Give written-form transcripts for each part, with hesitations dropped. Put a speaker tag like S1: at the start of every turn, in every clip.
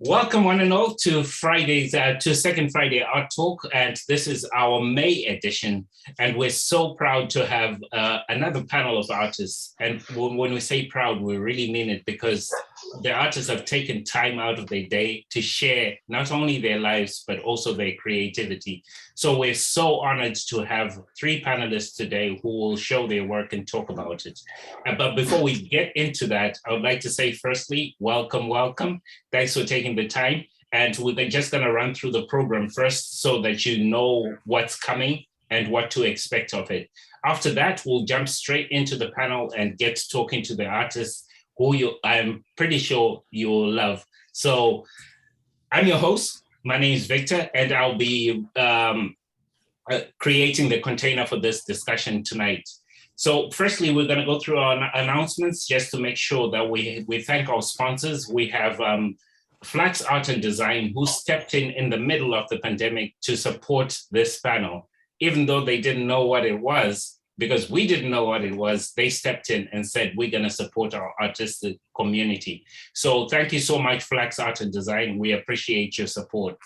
S1: Welcome one and all to Second Friday Art Talk, and this is our May edition. And we're so proud to have another panel of artists. And when we say proud, we really mean it, because the artists have taken time out of their day to share not only their lives, but also their creativity. So we're so honored to have three panelists today who will show their work and talk about it. But before we get into that, I would like to say firstly, welcome. Thanks for taking the time. And we're just going to run through the program first so that you know what's coming and what to expect of it. After that, we'll jump straight into the panel and get talking to the artists who I'm pretty sure you'll love. So I'm your host. My name is Victor, and I'll be creating the container for this discussion tonight. So firstly, we're going to go through our announcements just to make sure that we thank our sponsors. We have Flax Art and Design, who stepped in the middle of the pandemic to support this panel. Even though they didn't know what it was, because we didn't know what it was, they stepped in and said, we're going to support our artistic community. So thank you so much, Flax Art and Design. We appreciate your support.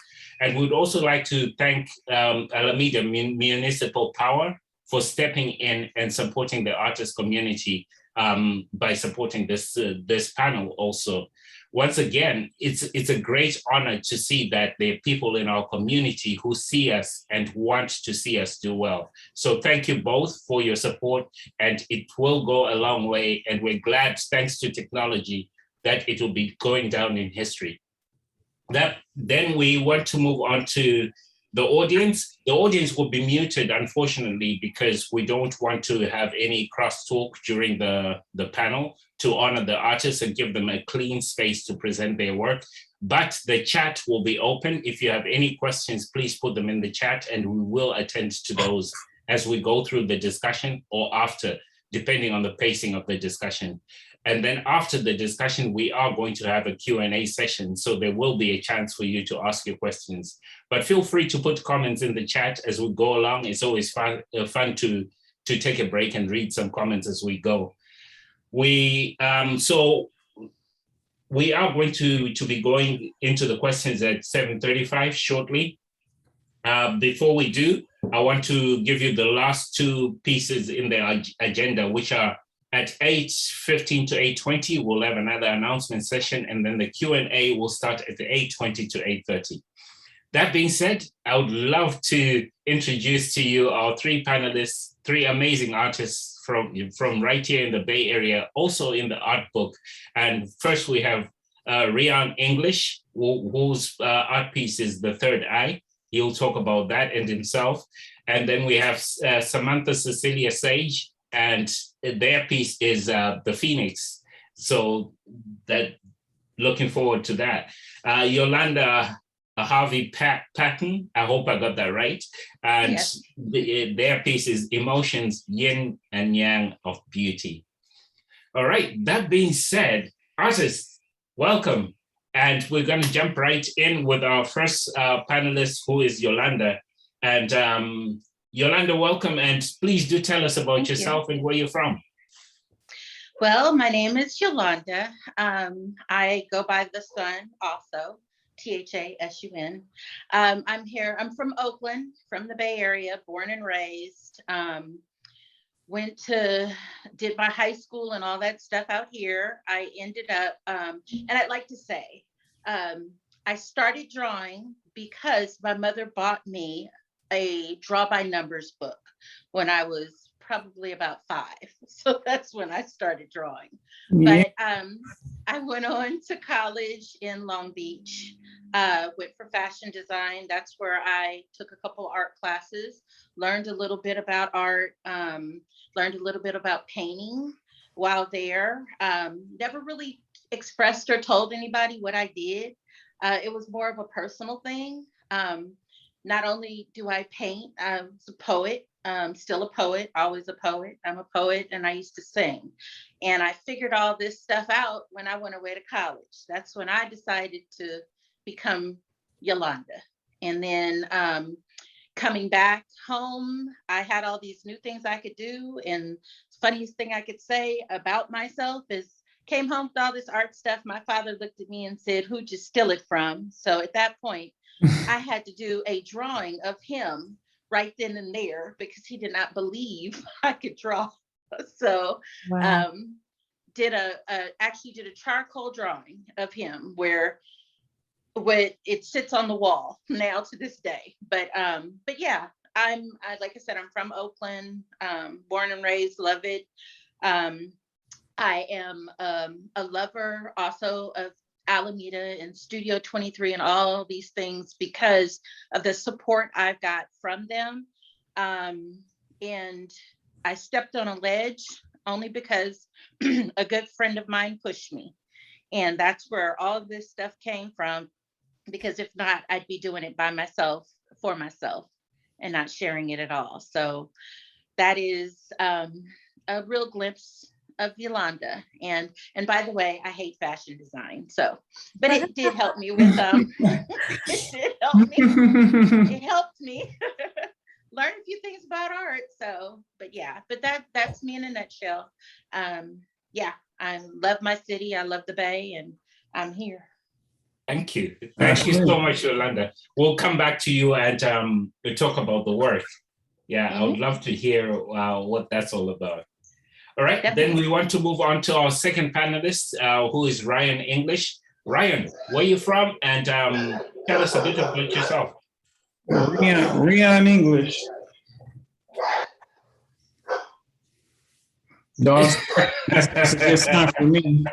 S1: And we'd also like to thank Alameda Municipal Power for stepping in and supporting the artist community by supporting this panel also. Once again, it's a great honor to see that there are people in our community who see us and want to see us do well. So thank you both for your support, and it will go a long way. And we're glad, thanks to technology, that it will be going down in history. Then we want to move on to the audience. The audience will be muted, unfortunately, because we don't want to have any crosstalk during the panel to honor the artists and give them a clean space to present their work. But the chat will be open. If you have any questions, please put them in the chat, and we will attend to those as we go through the discussion or after, depending on the pacing of the discussion. And then after the discussion, we are going to have a Q&A session. So there will be a chance for you to ask your questions. But feel free to put comments in the chat as we go along. It's always fun to take a break and read some comments as we go. So we are going to be going into the questions at 7:35 shortly. Before we do, I want to give you the last two pieces in the agenda, which are at 8:15 to 8:20, we'll have another announcement session, and then the Q&A will start at 8:20 to 8:30. That being said, I would love to introduce to you our three panelists, three amazing artists from right here in the Bay Area, also in the art book. And first we have Reon English, whose art piece is The Third Eye. He'll talk about that and himself. And then we have Samantha Cecelia Sage, and their piece is The Phoenix. So that, looking forward to that. Yolanda Harvey-Patton, I hope I got that right. And yes. Their piece is Emotions, Yin and Yang of Beauty. All right, that being said, artists, welcome. And we're going to jump right in with our first panelist, who is Yolanda. And Yolanda, welcome, and please do tell us about yourself and where you're from.
S2: Well, my name is Yolanda. I go by the Sun also, T-H-A-S-U-N. I'm here, I'm from Oakland, from the Bay Area, born and raised. Did my high school and all that stuff out here. I ended up, and I'd like to say, I started drawing because my mother bought me a draw by numbers book when I was probably about 5. So that's when I started drawing. Yeah. But I went on to college in Long Beach, went for fashion design. That's where I took a couple art classes, learned a little bit about art, learned a little bit about painting while there. Never really expressed or told anybody what I did. It was more of a personal thing. Not only do I paint, I was a poet, still a poet, always a poet. I'm a poet, and I used to sing. And I figured all this stuff out when I went away to college. That's when I decided to become Yolanda. And then coming back home, I had all these new things I could do. And the funniest thing I could say about myself is came home with all this art stuff. My father looked at me and said, "Who'd you steal it from?" So at that point, I had to do a drawing of him right then and there because he did not believe I could draw. So
S3: Wow.
S2: actually did a charcoal drawing of him where it sits on the wall now to this day. But yeah, like I said, I'm from Oakland, born and raised, love it. I am a lover also of Alameda and Studio 23 and all these things because of the support I've got from them. And I stepped on a ledge only because a good friend of mine pushed me. And that's where all of this stuff came from, because if not, I'd be doing it by myself, for myself, and not sharing it at all. So that is a real glimpse of Yolanda. And by the way, I hate fashion design. So, but it did help me with it helped me learn a few things about art. So, but yeah, but that's me in a nutshell. Yeah, I love my city. I love the Bay, and I'm here.
S1: Thank you. Thank you so much, Yolanda. We'll come back to you and talk about the work. Yeah, I would love to hear what that's all about. All right, Then we want to move on to our second panelist, who is Reon English. Reon, where are you from? And tell us a bit about yourself.
S4: Reon English. Dogs, that's a good sign for me.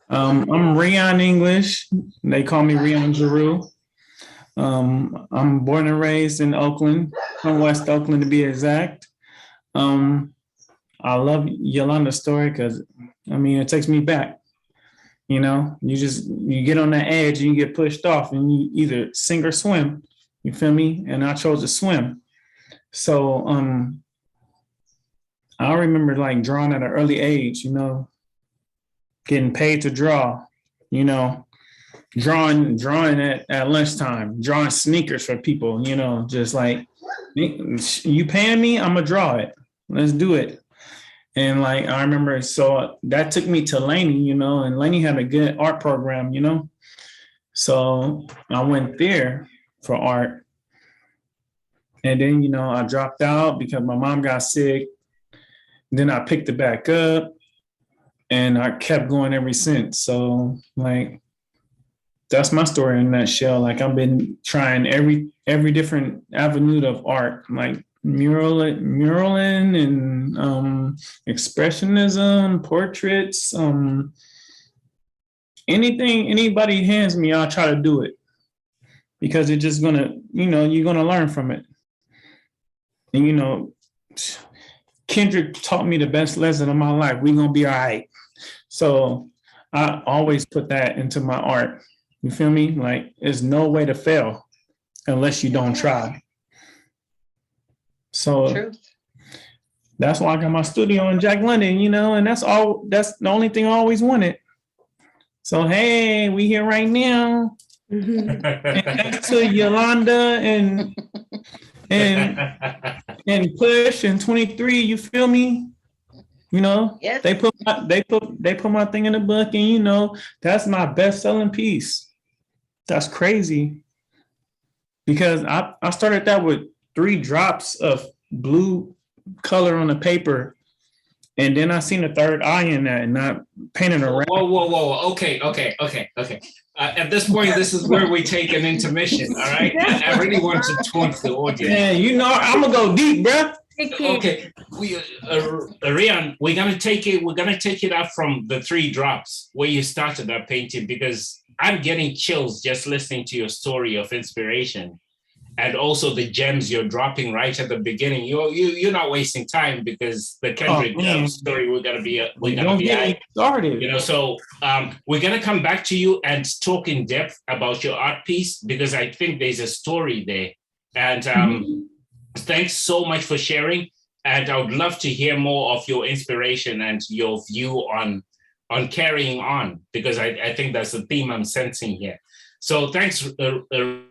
S4: I'm Reon English. They call me Reon Giroux. I'm born and raised in Oakland, from West Oakland to be exact. I love Yolanda's story because, I mean, it takes me back. You know, you get on that edge and you get pushed off and you either sink or swim. You feel me? And I chose to swim. So I remember like drawing at an early age, you know, getting paid to draw, you know, drawing at lunchtime, drawing sneakers for people, you know, just like, you paying me, I'm gonna draw it. Let's do it. And like, I remember, so that took me to Laney, you know, and Laney had a good art program, you know. So I went there for art. And then, you know, I dropped out because my mom got sick. Then I picked it back up and I kept going ever since. So like, that's my story in a nutshell. Like I've been trying every different avenue of art, like muraling and expressionism, portraits, anything anybody hands me, I'll try to do it because it's just gonna, you know, you're gonna learn from it. And you know, Kendrick taught me the best lesson of my life. We're gonna be all right. So I always put that into my art. You feel me? Like there's no way to fail unless you don't try. So true. That's why I got my studio in Jack London, you know, and that's the only thing I always wanted. So hey, we here right now. And thanks to Yolanda and Push and 23, you feel me? You know, yes. They put my thing in the book, and you know, that's my best-selling piece. That's crazy. Because I started that with 3 drops of blue color on the paper, and then I seen the third eye in that, and I painted around.
S1: Whoa. Okay. At this point, this is where we take an intermission. All right. I really want to talk to the audience.
S4: Yeah, you know, I'm gonna go deep, bro.
S1: Okay, Reon, we're gonna take it up from the 3 drops where you started that painting, because I'm getting chills just listening to your story of inspiration, and also the gems you're dropping right at the beginning. You're not wasting time, because the Kendrick story we're gonna be
S4: started.
S1: You know, so we're gonna come back to you and talk in depth about your art piece, because I think there's a story there, and thanks so much for sharing. And I would love to hear more of your inspiration and your view on carrying on, because I think that's the theme I'm sensing here. So thanks,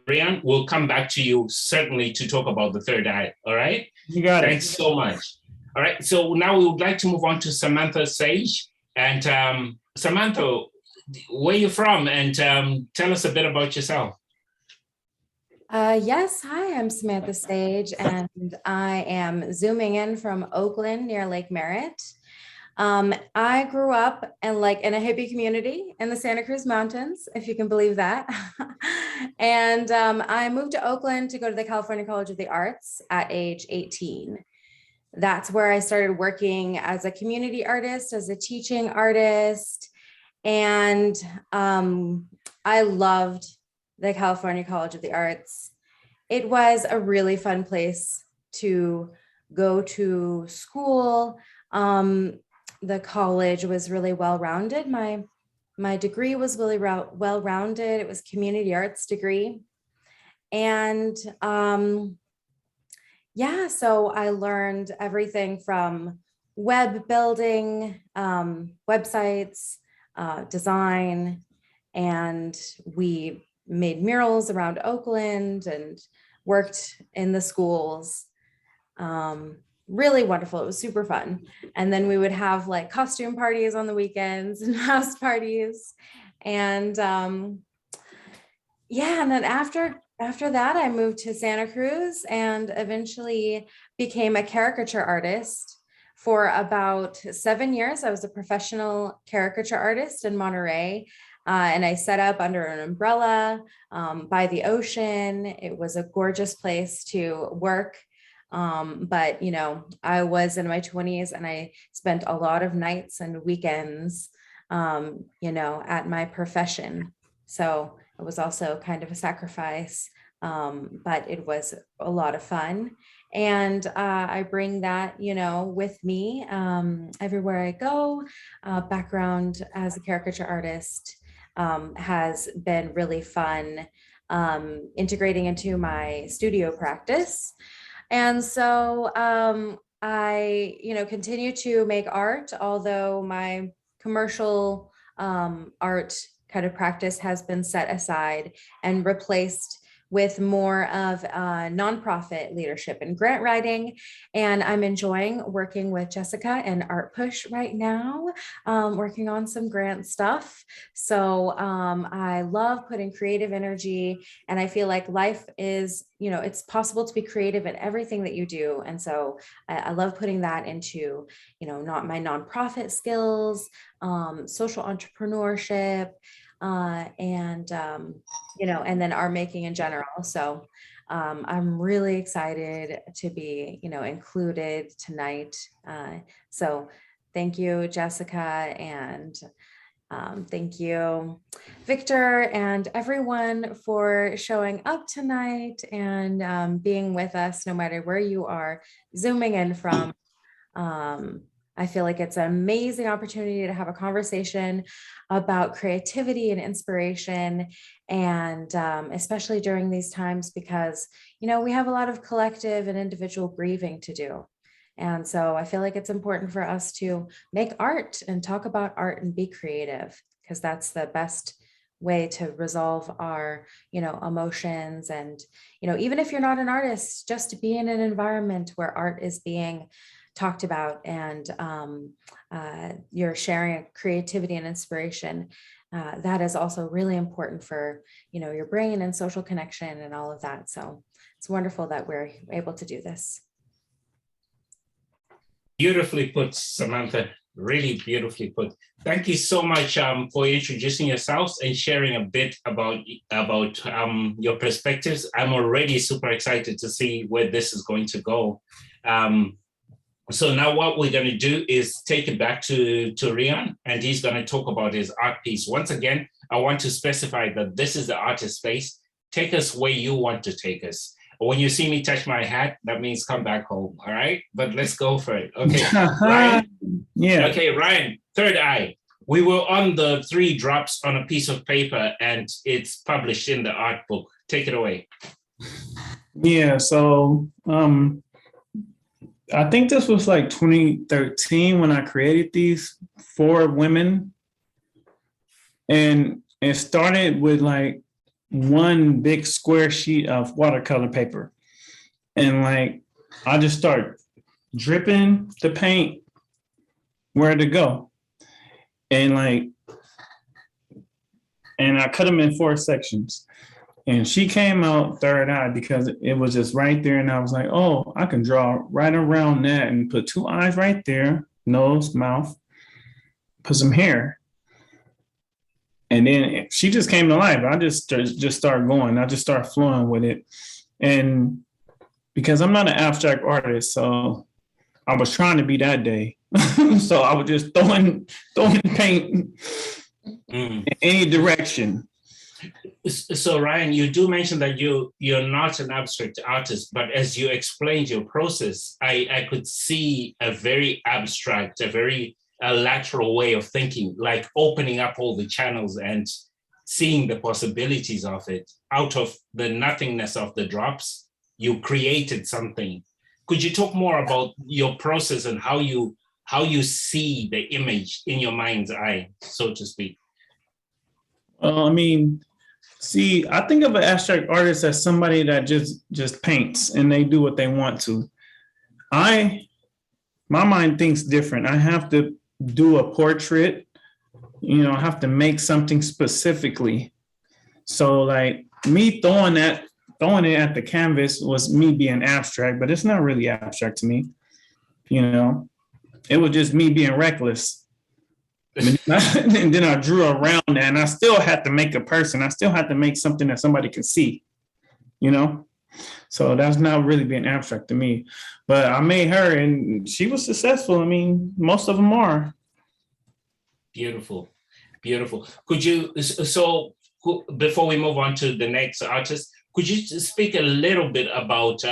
S1: Reon. We'll come back to you certainly to talk about the third eye. All right.
S4: You got
S1: it. Thanks so much. All right, so now we would like to move on to Samantha Sage. And Samantha, where are you from? And tell us a bit about yourself.
S3: Yes, hi, I'm Samantha Sage, and I am zooming in from Oakland near Lake Merritt. I grew up in a hippie community in the Santa Cruz Mountains, if you can believe that. And I moved to Oakland to go to the California College of the Arts at age 18. That's where I started working as a community artist, as a teaching artist. And I loved the California College of the Arts. It was a really fun place to go to school. The college was really well-rounded. My degree was really well-rounded. It was community arts degree. And yeah, so I learned everything from web building, websites, design, and we made murals around Oakland and worked in the schools. Really wonderful. It was super fun. And then we would have like costume parties on the weekends and house parties. And yeah, and then after that, I moved to Santa Cruz and eventually became a caricature artist. For about 7 years, I was a professional caricature artist in Monterey. And I set up under an umbrella by the ocean. It was a gorgeous place to work. But, you know, I was in my 20s and I spent a lot of nights and weekends, you know, at my profession. So it was also kind of a sacrifice, but it was a lot of fun. And I bring that, you know, with me everywhere I go. Background as a caricature artist has been really fun, integrating into my studio practice. And so I, you know, continue to make art, although my commercial art kind of practice has been set aside and replaced with more of nonprofit leadership and grant writing. And I'm enjoying working with Jessica and ArtPush right now, working on some grant stuff. So I love putting creative energy, and I feel like life is, you know, it's possible to be creative in everything that you do. And so I love putting that into, you know, not my nonprofit skills, social entrepreneurship, and you know, and then art making in general. So I'm really excited to be, you know, included tonight. So thank you, Jessica, and thank you, Victor, and everyone for showing up tonight and being with us, no matter where you are zooming in from. I feel like it's an amazing opportunity to have a conversation about creativity and inspiration, and especially during these times, because, you know, we have a lot of collective and individual grieving to do. And so I feel like it's important for us to make art and talk about art and be creative, because that's the best way to resolve our, you know, emotions. And, you know, even if you're not an artist, just to be in an environment where art is being talked about and you're sharing creativity and inspiration, that is also really important for, you know, your brain and social connection and all of that. So it's wonderful that we're able to do this.
S1: Beautifully put, Samantha. Really beautifully put. Thank you so much for introducing yourselves and sharing a bit about your perspectives. I'm already super excited to see where this is going to go. So now what we're going to do is take it back to Reon, and he's going to talk about his art piece. Once again, I want to specify that this is the artist space. Take us where you want to take us. When you see me touch my hat, that means come back home, all right? But let's go for it. Okay, Ryan?
S4: Yeah.
S1: Okay, Ryan, third eye. We were on the 3 drops on a piece of paper, and it's published in the art book. Take it away.
S4: Yeah, so I think this was like 2013 when I created these 4 women. And it started with like one big square sheet of watercolor paper. And like, I just started dripping the paint where to go. And like, and I cut them in 4 sections. And she came out third eye because it was just right there. And I was like, oh, I can draw right around that and put 2 eyes right there, nose, mouth, put some hair. And then she just came to life. I just started going. I just started flowing with it. And because I'm not an abstract artist, so I was trying to be that day. So I was just throwing paint in any direction.
S1: So Ryan, you do mention that you're not an abstract artist, but as you explained your process, I could see a very abstract, a very lateral way of thinking, like opening up all the channels and seeing the possibilities of it. Out of the nothingness of the drops, you created something. Could you talk more about your process and how you see the image in your mind's eye, so to speak?
S4: I mean, see, I think of an abstract artist as somebody that just paints and they do what they want to. My mind thinks different. I have to do a portrait, I have to make something specifically. So like me throwing it at the canvas was me being abstract, but it's not really abstract to me. It was just me being reckless. And then I drew around that, and I still had to make a person. I still had to make something that somebody can see, So that's not really being abstract to me. But I made her, and she was successful. I mean, most of them are.
S1: Beautiful, beautiful. Could you, so before we move on to the next artist, could you speak a little bit about,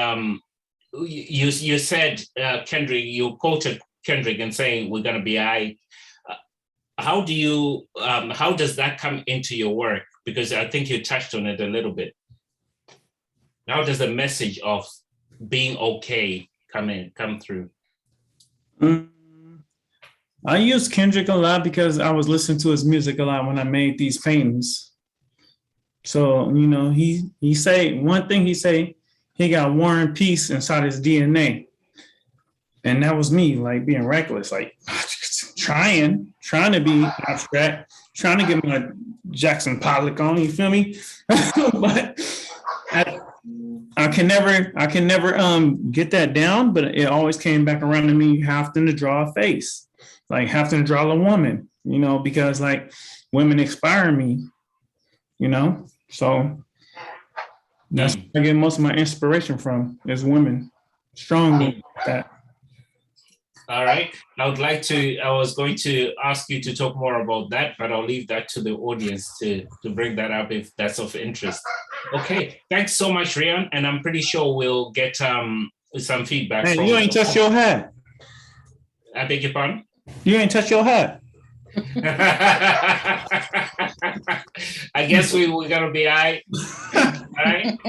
S1: you said, Kendrick, you quoted Kendrick and saying, we're going to be high. How does that come into your work? Because I think you touched on it a little bit. How does the message of being okay come through?
S4: I use Kendrick a lot because I was listening to his music a lot when I made these paintings. So, he say one thing, he got War and Peace inside his DNA. And that was me, like being reckless, like trying to be abstract, trying to get my Jackson Pollock on, you feel me? But I can never get that down, but it always came back around to me having to draw a face, like having to draw a woman, because like women inspire me, so that's where I get most of my inspiration from is women, strong women like that.
S1: All right. I was going to ask you to talk more about that, but I'll leave that to the audience to bring that up if that's of interest. Okay. Thanks so much, Reon. And I'm pretty sure we'll get some feedback.
S4: Hey, you ain't touched your hat.
S1: I beg your pardon?
S4: You ain't touched your hat.
S1: I guess we're going to be all right. All right.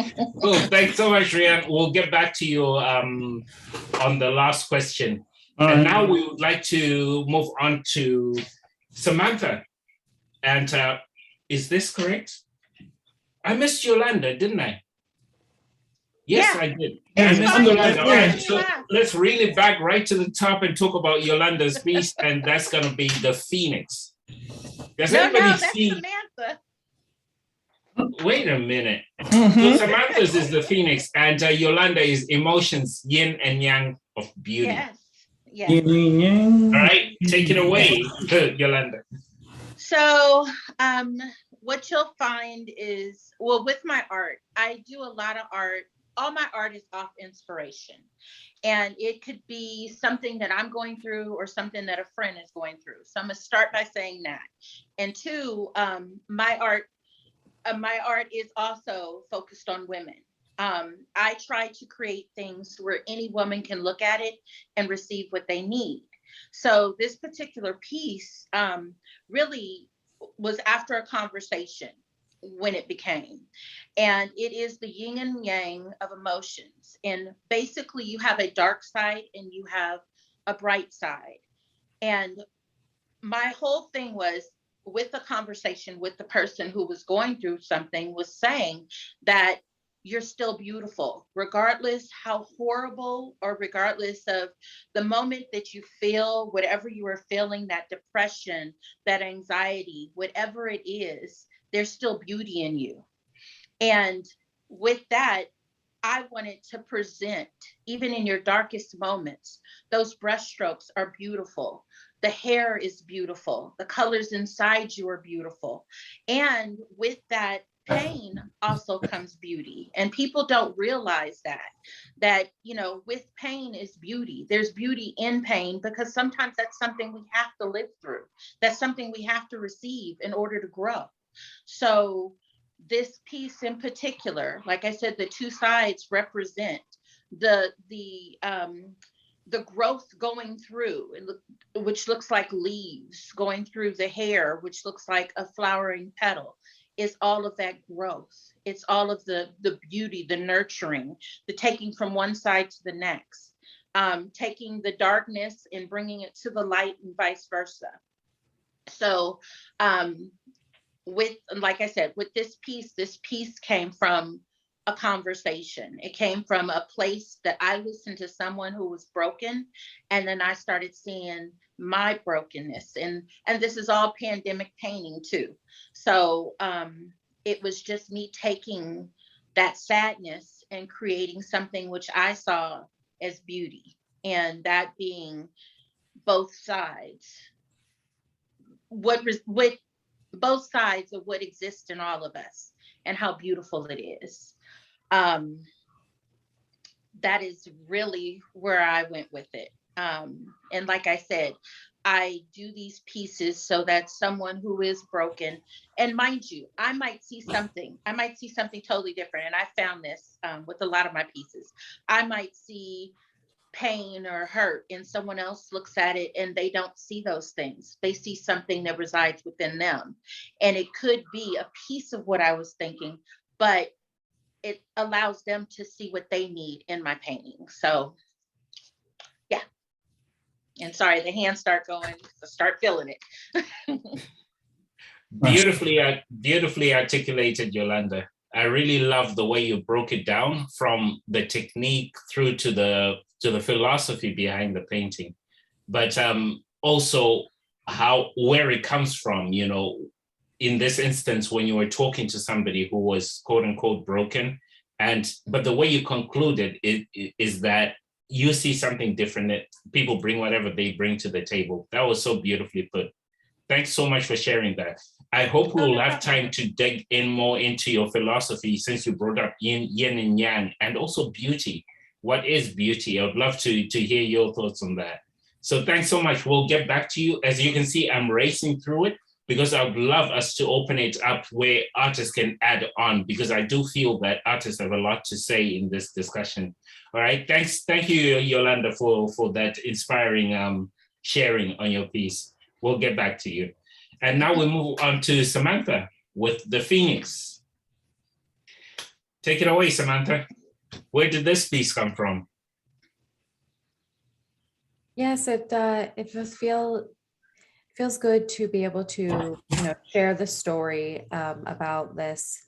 S1: Cool. Thanks so much, Reon. We'll get back to you on the last question. And now we would like to move on to Samantha. And is this correct? I missed Yolanda, didn't I? Yes, yeah. I did. I missed Yolanda. All right, so let's reel it back right to the top and talk about Yolanda's piece, and that's going to be the Phoenix. Does anybody see?
S2: Samantha.
S1: Wait a minute. So Samantha's is the Phoenix, and Yolanda is emotions, yin and yang of beauty.
S2: Yes. Yes.
S1: All right, take it away, Yolanda.
S2: So what you'll find is, with my art, I do a lot of art. All my art is off inspiration. And it could be something that I'm going through or something that a friend is going through. So I'm going to start by saying that. And 2, my art is also focused on women. I try to create things where any woman can look at it and receive what they need. So this particular piece really was after a conversation when it became. And it is the yin and yang of emotions. And basically you have a dark side and you have a bright side. And my whole thing was, with the conversation with the person who was going through something, was saying that you're still beautiful, regardless how horrible or regardless of the moment that you feel, whatever you are feeling, that depression, that anxiety, whatever it is, there's still beauty in you. And with that, I wanted to present, even in your darkest moments, those brushstrokes are beautiful. The hair is beautiful. The colors inside you are beautiful. And with that pain also comes beauty. And people don't realize that, you know, with pain is beauty. There's beauty in pain because sometimes that's something we have to live through. That's something we have to receive in order to grow. So this piece in particular, like I said, the two sides represent the growth going through, which looks like leaves going through the hair, which looks like a flowering petal. Is all of that growth. It's all of the beauty, the nurturing, the taking from one side to the next, taking the darkness and bringing it to the light and vice versa. So with, like I said, with this piece came from a conversation. It came from a place that I listened to someone who was broken, and then I started seeing my brokenness. And this is all pandemic painting too. So it was just me taking that sadness and creating something which I saw as beauty, and that being both sides. What both sides of what exists in all of us and how beautiful it is. That is really where I went with it. And like I said, I do these pieces so that someone who is broken, and mind you, I might see something totally different. And I found this with a lot of my pieces. I might see pain or hurt, and someone else looks at it and they don't see those things. They see something that resides within them. And it could be a piece of what I was thinking, but it allows them to see what they need in my painting. So yeah. And sorry, the hands start going, so start feeling it.
S1: Beautifully articulated, Yolanda. I really love the way you broke it down from the technique through to the philosophy behind the painting, but also where it comes from. You know, in this instance, when you were talking to somebody who was quote unquote broken, but the way you concluded is that you see something different. That people bring whatever they bring to the table. That was so beautifully put. Thanks so much for sharing that. I hope we'll have time to dig in more into your philosophy, since you brought up yin and yang, and also beauty. What is beauty? I would love to hear your thoughts on that. So thanks so much. We'll get back to you. As you can see, I'm racing through it because I would love us to open it up where artists can add on, because I do feel that artists have a lot to say in this discussion. All right. Thank you, Yolanda, for that inspiring sharing on your piece. We'll get back to you. And now we move on to Samantha with the Phoenix. Take it away, Samantha. Where did this piece come from?
S3: Yes, it feels good to be able to, share the story about this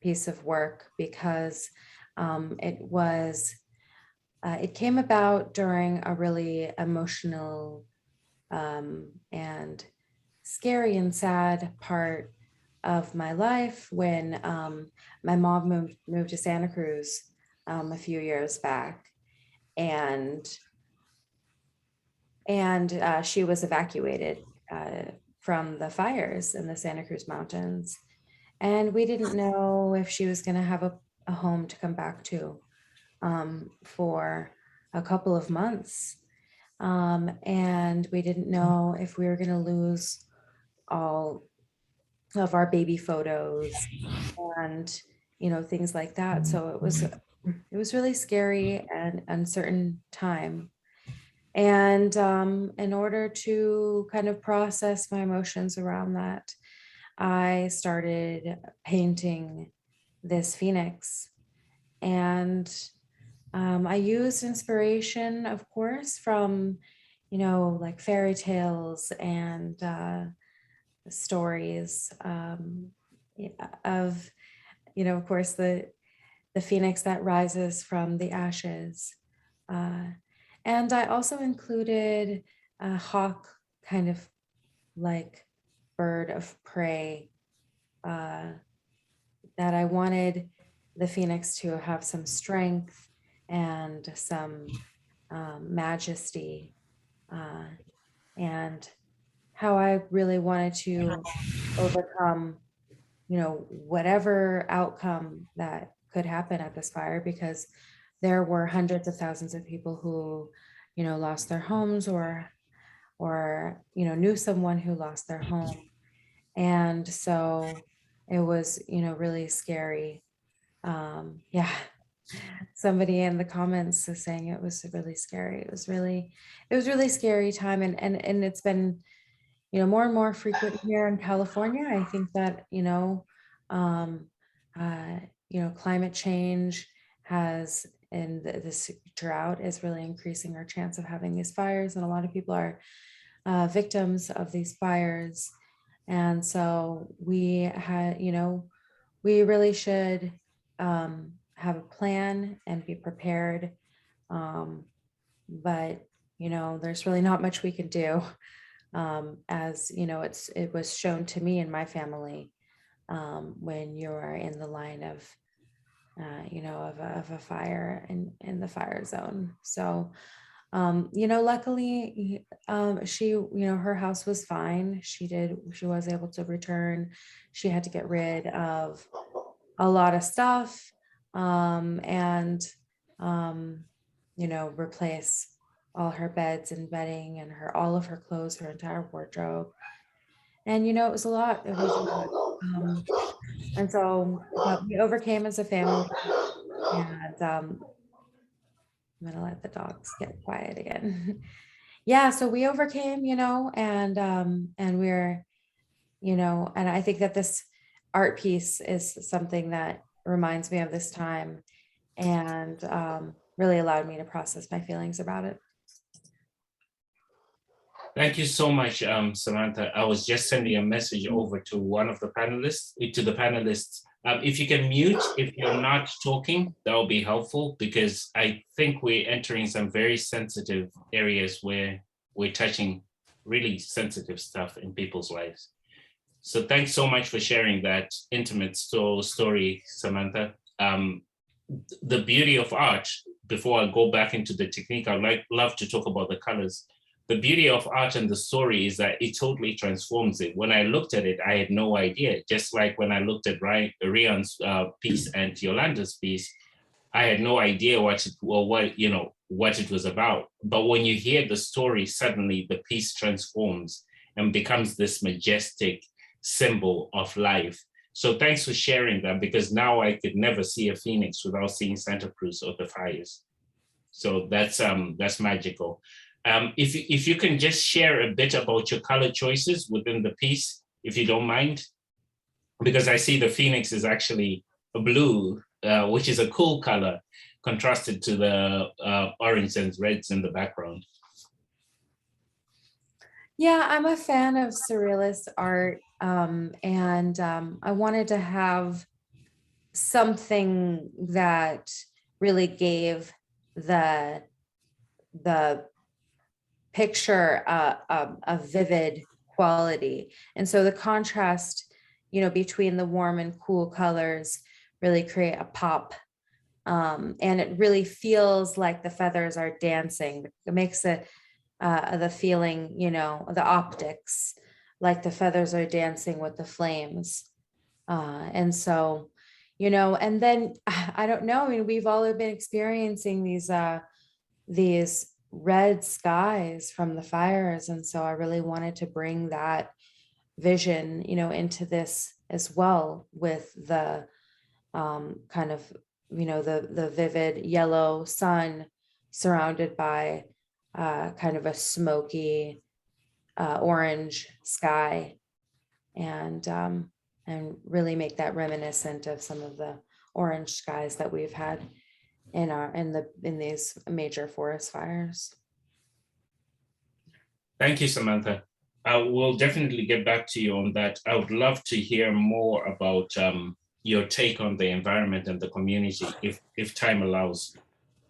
S3: piece of work, because it came about during a really emotional and scary and sad part of my life when my mom moved to Santa Cruz a few years back, and she was evacuated from the fires in the Santa Cruz Mountains, and we didn't know if she was going to have a home to come back to for a couple of months. And we didn't know if we were going to lose all of our baby photos and, things like that. So it was really scary and uncertain time. And in order to kind of process my emotions around that, I started painting this Phoenix. And I used inspiration, of course, from, like fairy tales and stories of, of course, the the phoenix that rises from the ashes. And I also included a hawk, kind of like bird of prey, that I wanted the phoenix to have some strength and some majesty, and how I really wanted to overcome, whatever outcome that could happen at this fire, because there were hundreds of thousands of people who, lost their homes or knew someone who lost their home. And so it was, really scary. Yeah. Somebody in the comments is saying it was really scary. It was really scary time. And it's been, more and more frequent here in California. I think that, climate change has, and this drought is really increasing our chance of having these fires. And a lot of people are victims of these fires. And so we had, we really should have a plan and be prepared. But, there's really not much we can do. As it was shown to me and my family, when you are in the line of a fire in the fire zone. So luckily she, her house was fine. She was able to return. She had to get rid of a lot of stuff, and replace all her beds and bedding and all of her clothes, her entire wardrobe. And, it was a lot. It was a lot. And so we overcame as a family. And I'm going to let the dogs get quiet again. Yeah, so we overcame, and we're, and I think that this art piece is something that reminds me of this time, and really allowed me to process my feelings about it.
S1: Thank you so much, Samantha. I was just sending a message over to one of the panelists, if you can mute, if you're not talking, that will be helpful, because I think we're entering some very sensitive areas where we're touching really sensitive stuff in people's lives. So thanks so much for sharing that intimate story, Samantha. The beauty of art, before I go back into the technique, I'd love to talk about the colors. The beauty of art and the story is that it totally transforms it. When I looked at it, I had no idea. Just like when I looked at Reon's piece and Yolanda's piece, I had no idea what it was about. But when you hear the story, suddenly the piece transforms and becomes this majestic symbol of life. So thanks for sharing that, because now I could never see a phoenix without seeing Santa Cruz or the fires. So that's magical. If you can just share a bit about your color choices within the piece, if you don't mind, because I see the phoenix is actually a blue, which is a cool color, contrasted to the orange and reds in the background.
S3: Yeah, I'm a fan of surrealist art, and I wanted to have something that really gave the picture a vivid quality. And so the contrast, between the warm and cool colors really create a pop. And it really feels like the feathers are dancing. It makes it the feeling, the optics, like the feathers are dancing with the flames. And so, and then I don't know, I mean, we've all been experiencing these red skies from the fires. And so I really wanted to bring that vision, into this as well, with the kind of, the vivid yellow sun surrounded by kind of a smoky orange sky, and really make that reminiscent of some of the orange skies that we've had in these major forest fires.
S1: Thank you, Samantha. I will definitely get back to you on that. I would love to hear more about your take on the environment and the community, if time allows.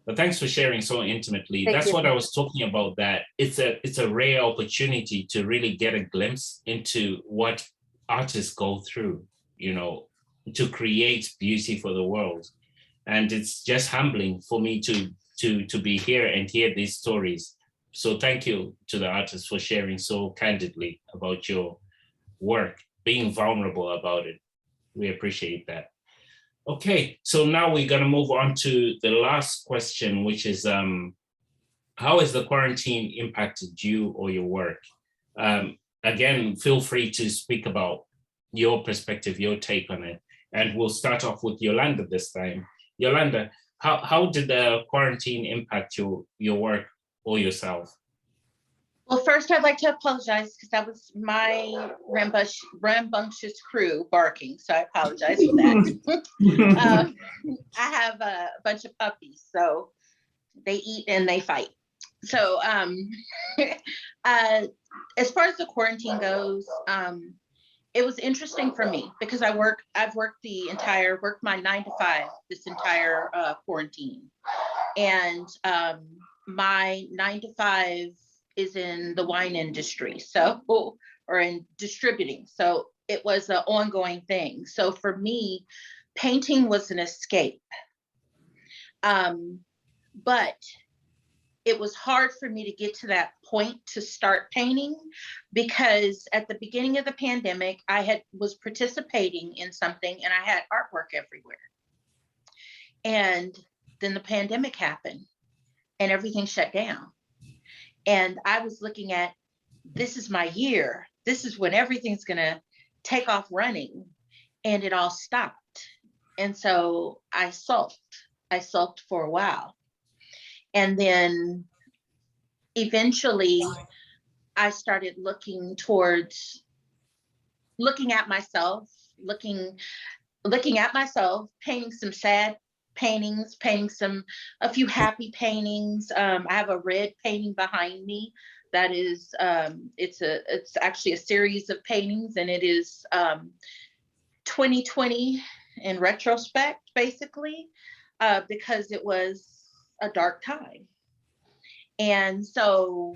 S1: But thanks for sharing so intimately.
S3: Thank
S1: That's
S3: you.
S1: what I was talking about, that it's a rare opportunity to really get a glimpse into what artists go through, you know, to create beauty for the world. And it's just humbling for me to be here and hear these stories. So thank you to the artists for sharing so candidly about your work, being vulnerable about it. We appreciate that. Okay, so now we're gonna move on to the last question, which is, how has the quarantine impacted you or your work? Again, feel free to speak about your perspective, your take on it. And we'll start off with Yolanda this time. Yolanda, how did the quarantine impact your work or yourself?
S2: Well, first I'd like to apologize because that was my rambunctious crew barking. So I apologize for that. I have a bunch of puppies, so they eat and they fight. So as far as the quarantine goes, it was interesting for me because I've worked my 9 to 5 this entire quarantine. And my 9 to 5 is in the wine industry, or in distributing. So it was an ongoing thing. So for me, painting was an escape. But it was hard for me to get to that point to start painting because at the beginning of the pandemic, I was participating in something and I had artwork everywhere. And then the pandemic happened and everything shut down. And I was looking at, this is my year. This is when everything's gonna take off running, and it all stopped. And so I sulked for a while. And then eventually I started looking at myself, painting some sad paintings, a few happy paintings. I have a red painting behind me that is, it's actually a series of paintings, and it is 2020 in retrospect, basically, because it was a dark time. And so,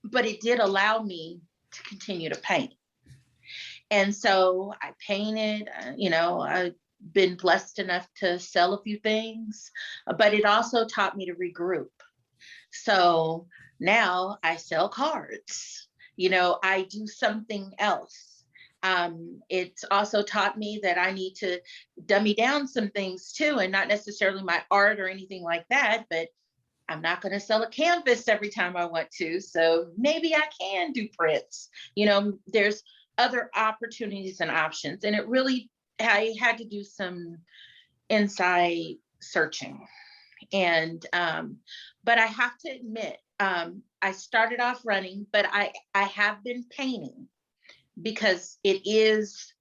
S2: but it did allow me to continue to paint. And so I painted, I've been blessed enough to sell a few things, but it also taught me to regroup. So now I sell cards, I do something else. It's also taught me that I need to dummy down some things too, and not necessarily my art or anything like that, but I'm not going to sell a canvas every time I want to. So maybe I can do prints. There's other opportunities and options. And it really, I had to do some inside searching. And, but I have to admit, I started off running, but I have been painting because it is,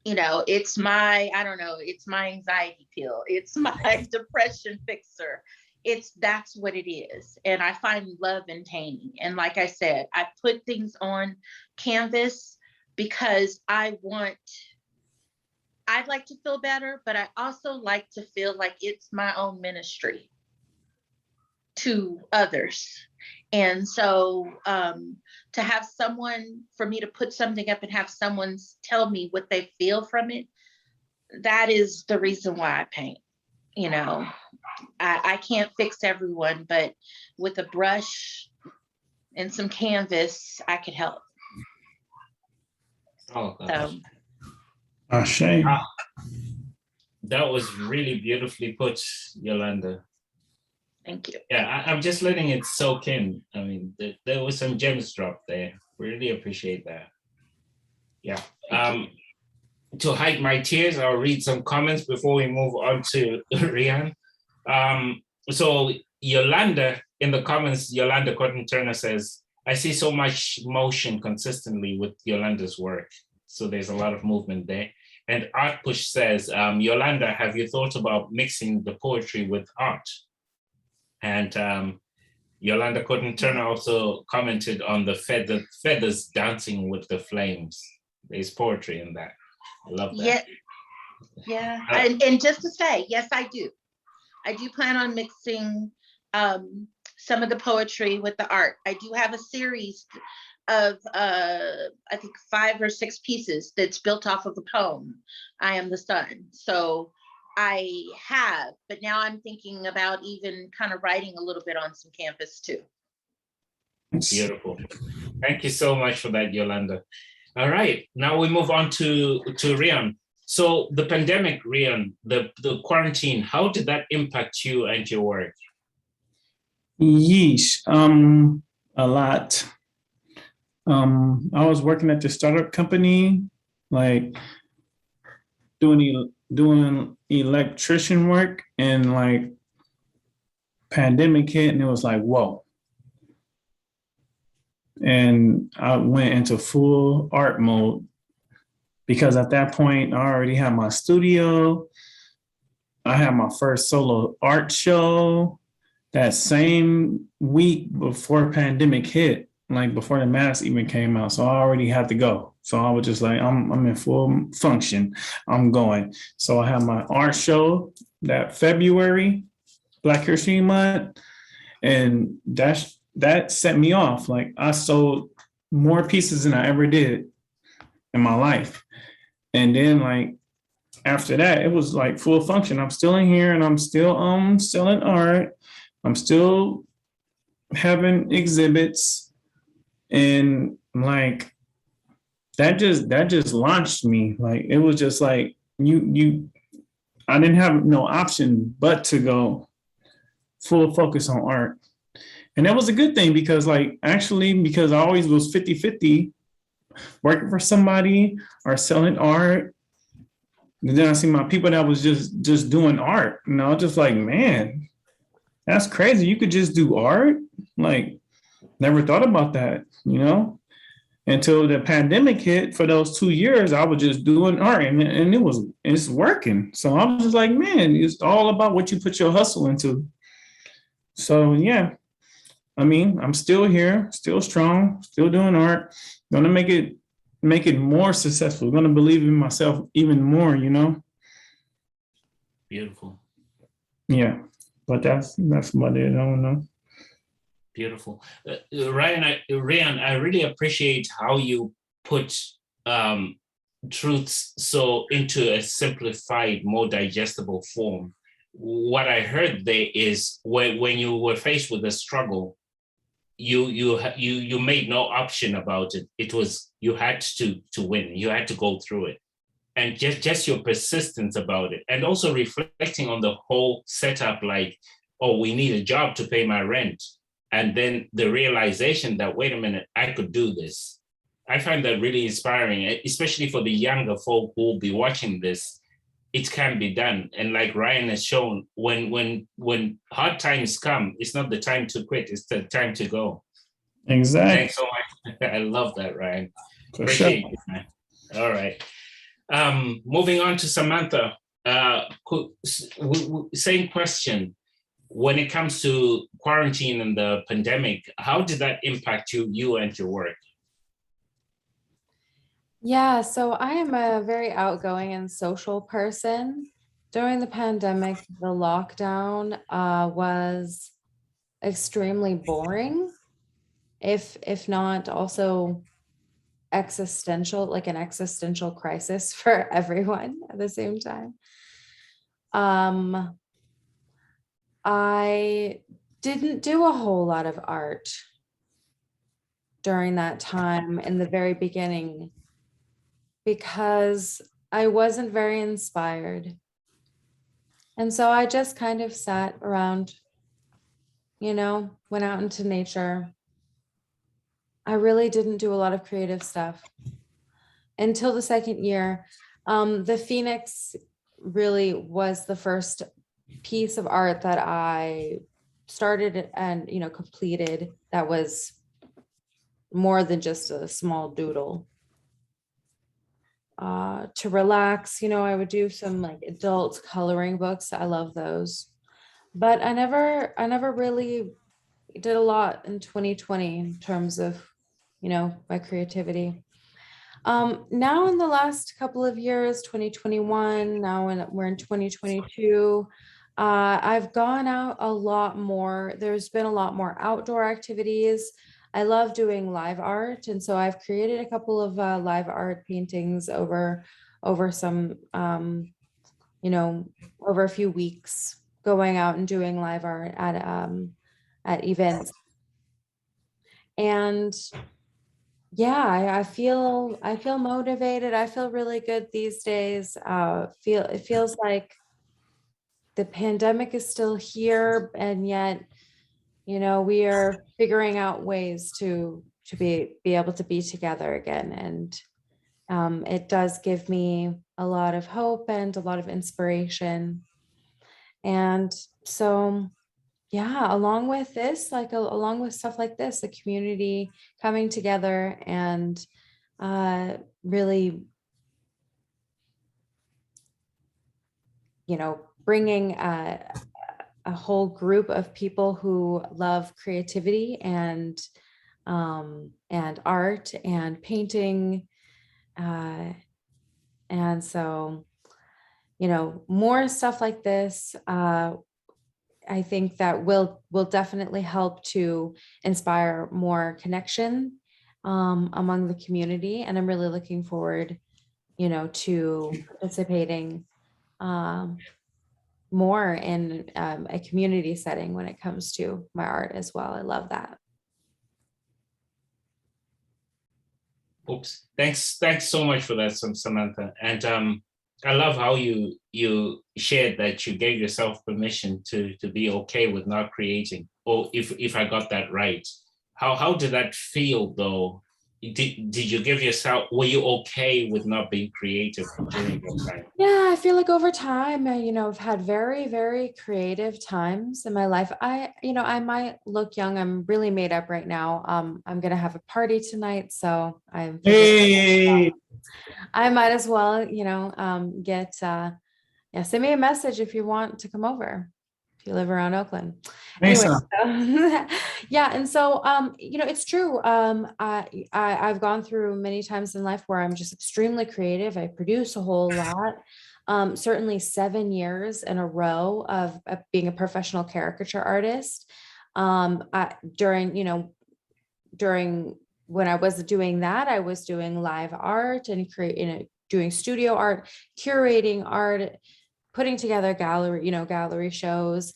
S2: it's my, it's my anxiety pill. It's my depression fixer. That's what it is. And I find love in painting. And like I said, I put things on canvas because I'd like to feel better, but I also like to feel like it's my own ministry to others. And so to have someone, for me to put something up and have someone tell me what they feel from it, that is the reason why I paint. I can't fix everyone, but with a brush and some canvas, I could help.
S1: Oh, gosh.
S4: Shame.
S1: That was really beautifully put, Yolanda.
S2: Thank you.
S1: Yeah, I'm just letting it soak in. I mean, there was some gems dropped there. Really appreciate that. Yeah. To hide my tears, I'll read some comments before we move on to Reon. So Yolanda, in the comments, Yolanda Cotton Turner says, I see so much motion consistently with Yolanda's work. So there's a lot of movement there. And ArtPush says, Yolanda, have you thought about mixing the poetry with art? And Yolanda Cotton Turner also commented on the feathers dancing with the flames. There's poetry in that. I love that.
S2: Yeah, yeah. And just to say, yes, I do. I do plan on mixing some of the poetry with the art. I do have a series of I think 5 or 6 pieces that's built off of a poem, I Am the Sun. So I have, but now I'm thinking about even kind of writing a little bit on some canvas too.
S1: Beautiful. Thank you so much for that, Yolanda. All right, now we move on to Reon. So the pandemic, Reon, the quarantine, how did that impact you and your work?
S4: Yeesh, a lot. I was working at the startup company, like doing electrician work, and like pandemic hit, and it was like, whoa. And I went into full art mode because at that point I already had my studio. I had my first solo art show that same week before pandemic hit, like before the mask even came out. So I already had to go. So I was just like, I'm in full function. I'm going. So I had my art show that February, Black History Month, and that set me off. Like I sold more pieces than I ever did in my life. And then like after that, it was like full function. I'm still in here and I'm still selling art. I'm still having exhibits, and like that just launched me. Like it was just like I didn't have no option but to go full focus on art. And that was a good thing because because I always was 50-50 working for somebody or selling art. And then I see my people that was just doing art. And I was just like, man, that's crazy. You could just do art? Like, never thought about that, Until the pandemic hit. For those 2 years, I was just doing art and it's working. So I was just like, man, it's all about what you put your hustle into. So yeah, I mean, I'm still here, still strong, still doing art. Gonna make it more successful. Gonna believe in myself even more,
S1: Beautiful.
S4: Yeah, but that's about it. I don't know.
S1: Beautiful. Reon, I really appreciate how you put truths so into a simplified, more digestible form. What I heard there is when you were faced with a struggle, you made no option about it. It was you had to win. You had to go through it, and just your persistence about it, and also reflecting on the whole setup. Like, oh, we need a job to pay my rent, and then the realization that wait a minute, I could do this. I find that really inspiring, especially for the younger folk who will be watching this. It can be done. And like Ryan has shown, when hard times come, it's not the time to quit, it's the time to go.
S4: Exactly.
S1: Thanks so much. I love that, Ryan.
S4: For
S1: Appreciate
S4: sure.
S1: it, man. All right. Moving on to Samantha. Same question. When it comes to quarantine and the pandemic, how did that impact you and your work?
S3: Yeah, so I am a very outgoing and social person. During the pandemic, the lockdown was extremely boring, if not also existential, like an existential crisis for everyone at the same time. I didn't do a whole lot of art during that time in the very beginning, because I wasn't very inspired. And so I just kind of sat around, went out into nature. I really didn't do a lot of creative stuff until the second year. The Phoenix really was the first piece of art that I started and, completed that was more than just a small doodle. To relax, I would do some like adult coloring books. I love those, but I never really did a lot in 2020 in terms of, my creativity. Now in the last couple of years, 2021, now we're in 2022, I've gone out a lot more. There's been a lot more outdoor activities. I love doing live art. And so I've created a couple of live art paintings over some, over a few weeks, going out and doing live art at events. And yeah, I feel motivated. I feel really good these days. It feels like the pandemic is still here, and yet, we are figuring out ways to be able to be together again. And it does give me a lot of hope and a lot of inspiration. And so, yeah, along with this, along with stuff like this, the community coming together and really, bringing a whole group of people who love creativity and art and painting. And so, more stuff like this, I think that will definitely help to inspire more connection among the community. And I'm really looking forward, to participating more in a community setting when it comes to my art as well. I love that.
S1: Oops. Thanks so much for that, Samantha. And I love how you shared that you gave yourself permission to be okay with not creating, or if I got that right. How did that feel though? Did you give yourself, were you okay with not being creative during that time?
S3: Yeah, I feel like over time, I've had very, very creative times in my life. I might look young. I'm really made up right now. I'm gonna have a party tonight, so
S4: Hey,
S3: I might as well, get send me a message if you want to come over, if you live around Oakland. Anyway,
S4: Mesa.
S3: yeah, and so it's true. I've gone through many times in life where I'm just extremely creative. I produce a whole lot. Certainly 7 years in a row of being a professional caricature artist. During when I was doing that, I was doing live art and doing studio art, curating art, putting together gallery shows,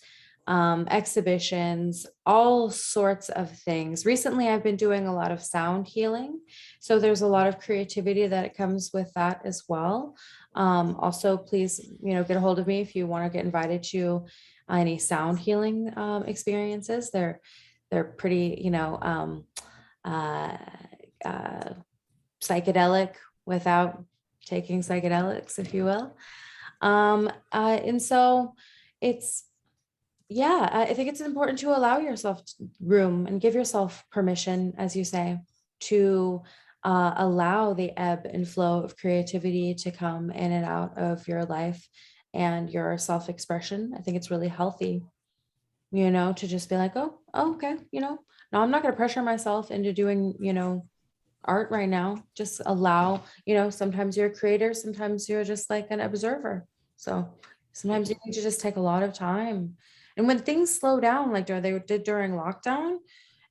S3: exhibitions, all sorts of things. Recently, I've been doing a lot of sound healing. So there's a lot of creativity that comes with that as well. Also, please, get a hold of me if you want to get invited to any sound healing experiences. They're pretty, psychedelic without taking psychedelics, if you will. And so I think it's important to allow yourself room and give yourself permission, as you say, to allow the ebb and flow of creativity to come in and out of your life and your self-expression. I think it's really healthy, to just be like, oh, okay, no, I'm not going to pressure myself into doing, art right now. Just allow, sometimes you're a creator, sometimes you're just like an observer. So sometimes you need to just take a lot of time. And when things slow down, like they did during lockdown,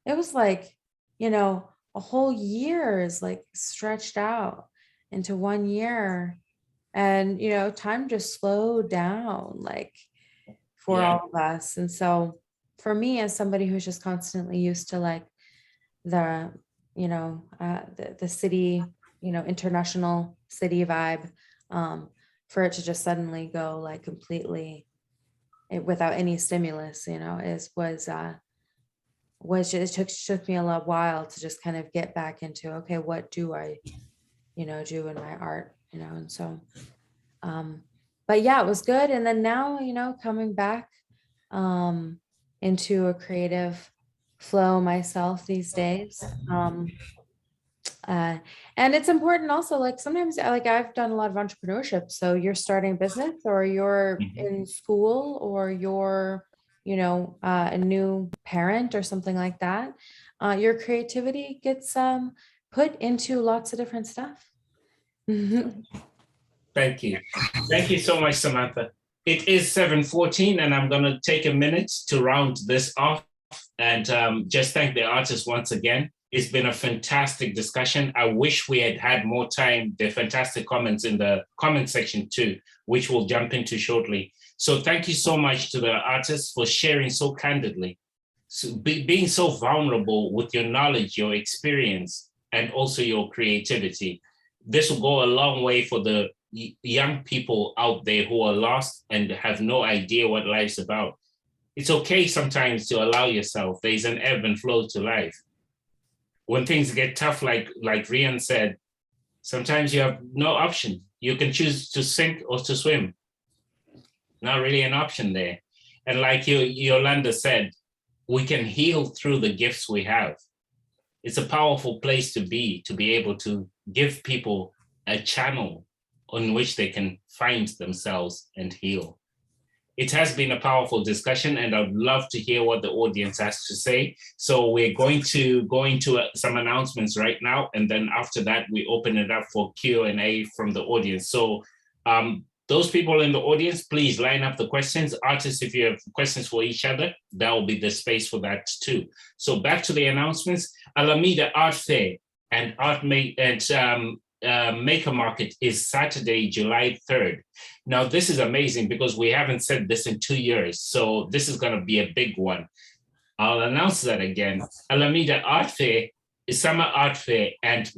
S3: it was like, a whole year is like stretched out into 1 year. And, time just slowed down, like for all of us. And so for me, as somebody who's just constantly used to like the city, international city vibe, for it to just suddenly go like completely without any stimulus, it took me a little while to just kind of get back into, okay, what do I, do in my art, and so, but yeah, it was good. And then now, coming back into a creative flow myself these days. And it's important also, like sometimes like I've done a lot of entrepreneurship. So you're starting a business or you're in school or you're, a new parent or something like that. Your creativity gets put into lots of different stuff.
S1: Thank you. Thank you so much, Samantha. It is 7:14, and I'm going to take a minute to round this off and just thank the artists once again. It's been a fantastic discussion. I wish we had had more time. There are fantastic comments in the comment section too, which we'll jump into shortly. So thank you so much to the artists for sharing so candidly, so being so vulnerable with your knowledge, your experience, and also your creativity. This will go a long way for the young people out there who are lost and have no idea what life's about. It's okay sometimes to allow yourself. There's an ebb and flow to life. When things get tough, like Reon said, sometimes you have no option. You can choose to sink or to swim. Not really an option there. And like Yolanda said, we can heal through the gifts we have. It's a powerful place to be able to give people a channel on which they can find themselves and heal. It has been a powerful discussion, and I'd love to hear what the audience has to say. So we're going to go into some announcements right now, and then after that, we open it up for Q&A from the audience. So those people in the audience, please line up the questions. Artists, if you have questions for each other, that will be the space for that too. So back to the announcements. Alameda Art Fair and Maker Market is Saturday, July 3rd. Now, this is amazing because we haven't said this in 2 years. So this is going to be a big one. I'll announce that again. Alameda Art Fair is Summer Art Fair, and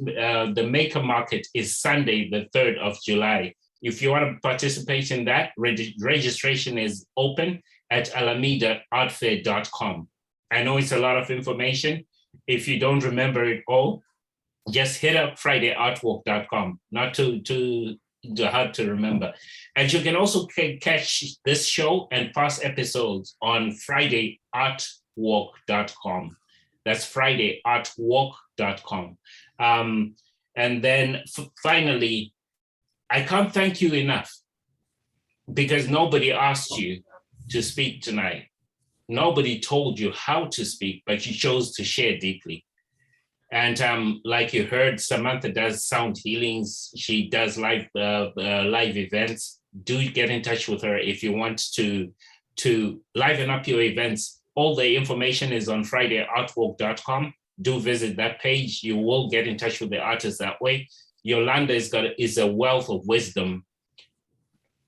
S1: the Maker Market is Sunday, the 3rd of July. If you want to participate in that, registration is open at alamedaartfair.com. I know it's a lot of information. If you don't remember it all, just hit up fridayartwalk.com, not too hard to remember. And you can also catch this show and past episodes on fridayartwalk.com. That's fridayartwalk.com. And then finally, I can't thank you enough because nobody asked you to speak tonight. Nobody told you how to speak, but you chose to share deeply. And like you heard, Samantha does sound healings. She does live events. Do get in touch with her if you want to liven up your events. All the information is on fridayartwalk.com. Do visit that page. You will get in touch with the artists that way. Yolanda is a wealth of wisdom.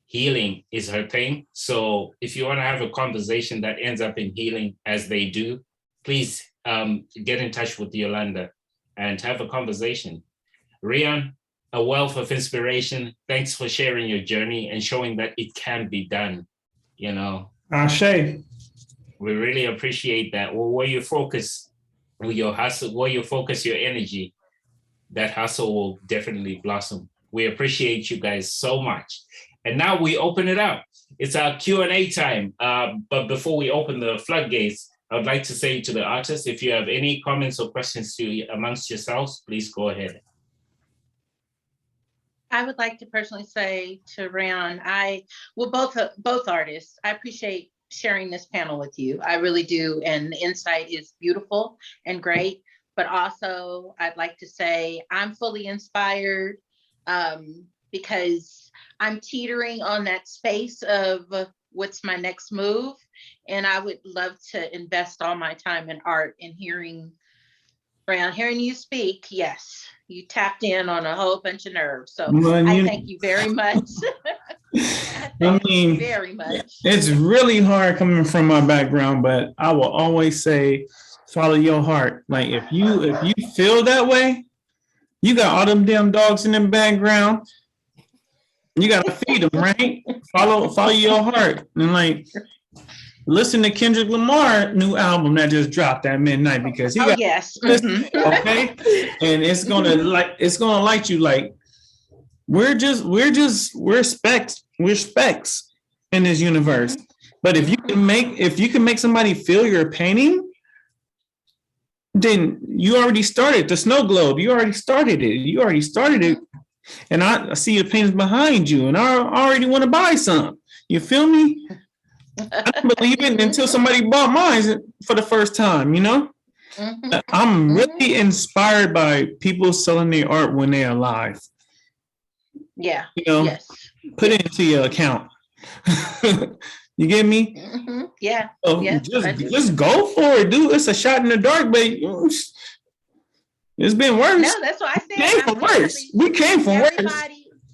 S1: Healing is her thing. So if you want to have a conversation that ends up in healing, as they do, please get in touch with Yolanda and have a conversation. Reon, a wealth of inspiration. Thanks for sharing your journey and showing that it can be done. You know,
S4: Ashe.
S1: We really appreciate that. Well, where you focus with your hustle, where you focus your energy, that hustle will definitely blossom. We appreciate you guys so much. And now we open it up. It's our Q&A time. But before we open the floodgates, I would like to say to the artists, if you have any comments or questions amongst yourselves, please go ahead.
S2: I would like to personally say to Reon, both artists, I appreciate sharing this panel with you. I really do. And the insight is beautiful and great. But also, I'd like to say I'm fully inspired because I'm teetering on that space of what's my next move. And I would love to invest all my time in art and hearing you speak. Yes, you tapped in on a whole bunch of nerves. So I thank you very much.
S4: I mean,
S2: very much.
S4: It's really hard coming from my background, but I will always say, follow your heart. Like if you feel that way, you got all them damn dogs in the background. You gotta feed them, right? Follow your heart, and like listen to Kendrick Lamar new album that just dropped at midnight because he got
S2: yes.
S4: Okay, and it's gonna light you. Like we're specks in this universe. But if you can make somebody feel your painting, then you already started the snow globe. You already started it. And I see the paintings behind you, and I already want to buy some. You feel me? I didn't believe it until somebody bought mine for the first time, you know? I'm really inspired by people selling their art when they're alive.
S2: Yeah.
S4: You know,
S2: Yes.
S4: put it into your account. You get me?
S2: Yeah.
S4: Oh,
S2: Yeah.
S4: just go for it, dude. It's a shot in the dark, but it's been worse.
S2: No, that's what I said.
S4: Came from worse. We came from worse.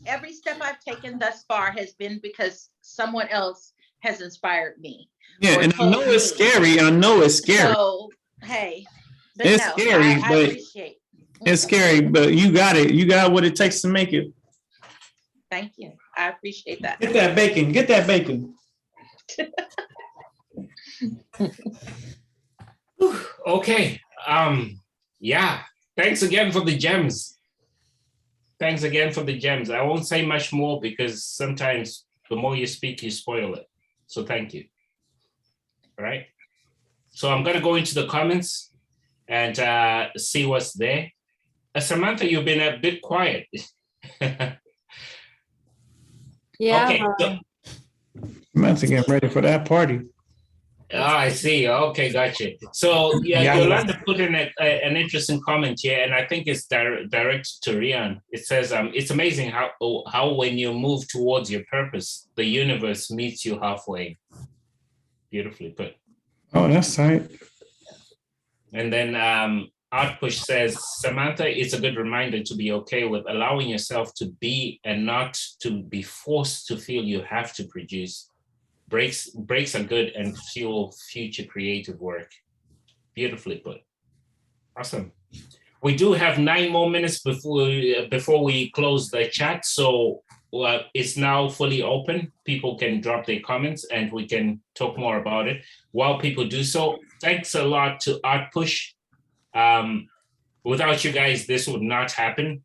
S2: Every step I've taken thus far has been because someone else has inspired me.
S4: Yeah, and I know it's scary. I know it's scary.
S2: So, hey, but
S4: it's
S2: no,
S4: scary,
S2: I
S4: but
S2: appreciate.
S4: It's scary, but you got it. You got what it takes to make it.
S2: Thank you. I appreciate that.
S4: Get that bacon. Get that bacon.
S1: Okay. Yeah. Thanks again for the gems. Thanks again for the gems. I won't say much more because sometimes the more you speak, you spoil it. So thank you. All right. So I'm going to go into the comments and see what's there. Samantha, you've been a bit quiet.
S3: Yeah.
S1: Okay.
S4: Samantha getting ready for that party.
S1: Oh, I see. Okay, gotcha. So yeah, Yolanda put in an interesting comment here, and I think it's directed to Reon. It says, it's amazing how when you move towards your purpose, the universe meets you halfway. Beautifully put.
S4: Oh, that's tight.
S1: And then ArtPush says, Samantha, it's a good reminder to be okay with allowing yourself to be and not to be forced to feel you have to produce. Breaks are good and fuel future creative work. Beautifully put. Awesome. We do have 9 more minutes before we close the chat. So it's now fully open. People can drop their comments and we can talk more about it. While people do so, thanks a lot to ArtPush. Without you guys, this would not happen.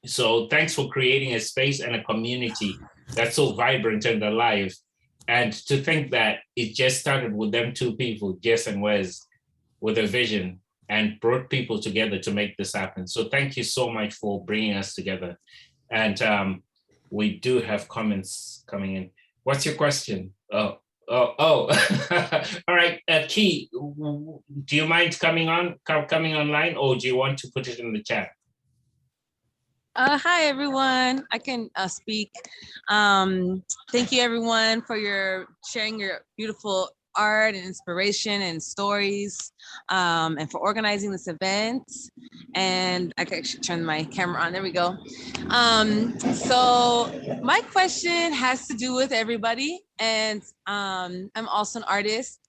S1: So thanks for creating a space and a community that's so vibrant and alive. And to think that it just started with them 2 people, Jess and Wes, with a vision and brought people together to make this happen. So thank you so much for bringing us together. And we do have comments coming in. What's your question? Oh. All right, Key, do you mind coming online, or do you want to put it in the chat?
S5: Hi, everyone. I can speak. Thank you, everyone, for sharing your beautiful art and inspiration and stories, and for organizing this event. And I can actually turn my camera on. There we go. So my question has to do with everybody. And I'm also an artist.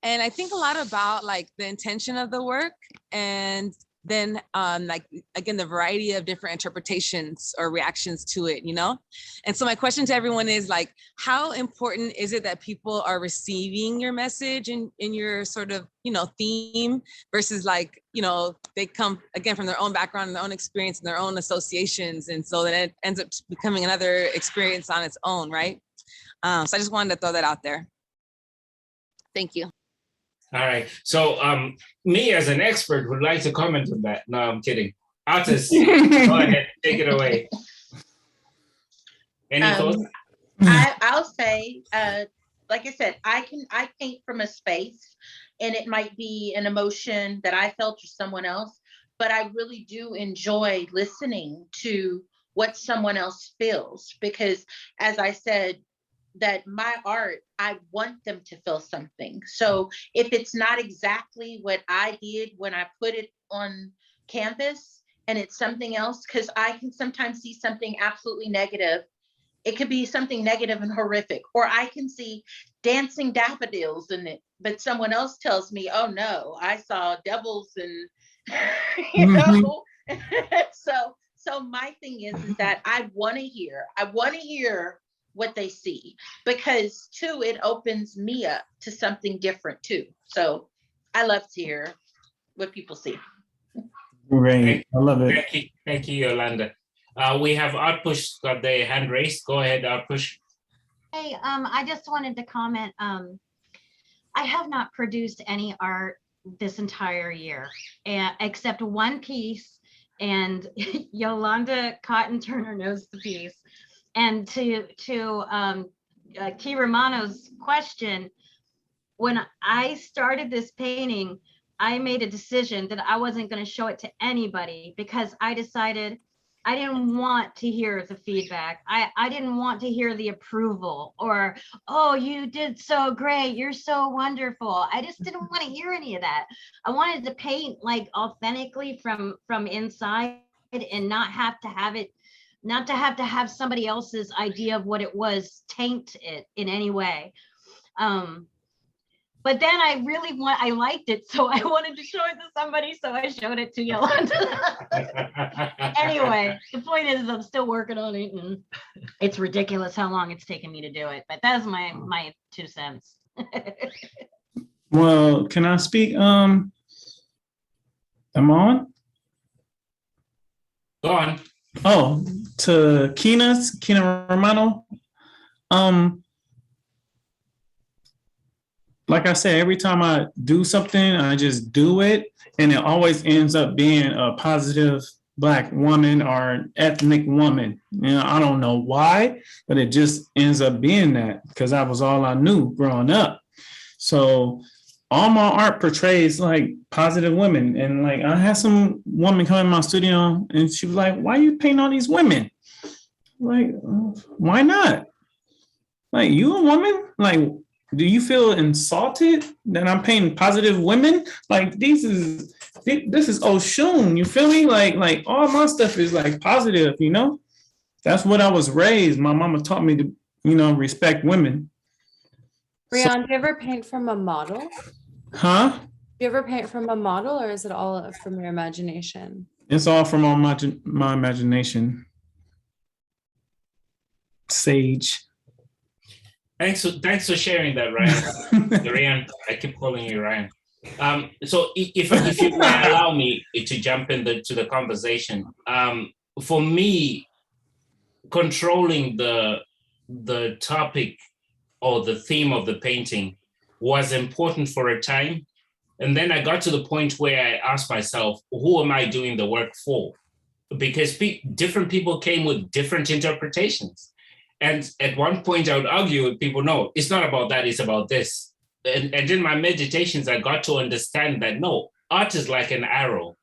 S5: And I think a lot about like the intention of the work, and then like, again, the variety of different interpretations or reactions to it, you know? And so my question to everyone is like, how important is it that people are receiving your message and in your sort of, you know, theme versus like, you know, they come again from their own background and their own experience and their own associations. And so then it ends up becoming another experience on its own, right? So I just wanted to throw that out there. Thank you.
S1: All right. So me as an expert would like to comment on that. No, I'm kidding. Artists, go ahead, take it away. Any thoughts?
S2: I'll say, like I said, I paint from a space, and it might be an emotion that I felt or someone else, but I really do enjoy listening to what someone else feels, because as I said, that my art, I want them to feel something. So if it's not exactly what I did when I put it on canvas and it's something else, because I can sometimes see something absolutely negative. It could be something negative and horrific, or I can see dancing daffodils in it, but someone else tells me, oh no, I saw devils and, you know? So my thing is that I want to hear what they see, because too, it opens me up to something different too. So I love to hear what people see.
S4: Great, I love it.
S1: Thank you, Yolanda. We have ArtPush got their hand raised. Go ahead, ArtPush.
S6: Hey, I just wanted to comment. I have not produced any art this entire year, except one piece, and Yolanda Cotton Turner knows the piece. And to Key Romano's question, when I started this painting, I made a decision that I wasn't going to show it to anybody, because I decided I didn't want to hear the feedback. I didn't want to hear the approval or, oh, you did so great. You're so wonderful. I just didn't want to hear any of that. I wanted to paint like authentically from inside and not have to have somebody else's idea of what it was taint it in any way. But then I liked it, so I wanted to show it to somebody, so I showed it to Yolanda. Anyway, the point is I'm still working on it, and it's ridiculous how long it's taken me to do it, but that's my 2 cents.
S4: Well, can I speak? I'm on?
S1: Go on.
S4: Oh, to Kina Romano. Like I said, every time I do something, I just do it, and it always ends up being a positive Black woman or ethnic woman. You know, I don't know why, but it just ends up being that because that was all I knew growing up. So all my art portrays like positive women. And like I had some woman come in my studio and she was like, why you paint all these women? Like, why not? Like, you a woman? Like, do you feel insulted that I'm painting positive women? Like, this is Oshun, you feel me? Like all my stuff is like positive, you know? That's what I was raised. My mama taught me to, you know, respect women.
S3: Reon, do you ever paint from a model?
S4: Huh?
S3: Do you ever paint from a model, or is it all from your imagination?
S4: It's all from all my imagination. Sage.
S1: Thanks for sharing that, Ryan. Ryan, I keep calling you Ryan. So if you might allow me to jump into the conversation, for me, controlling the topic or the theme of the painting was important for a time. And then I got to the point where I asked myself, who am I doing the work for? Because different people came with different interpretations. And at one point I would argue with people, no, it's not about that, it's about this. And in my meditations, I got to understand that no, art is like an arrow.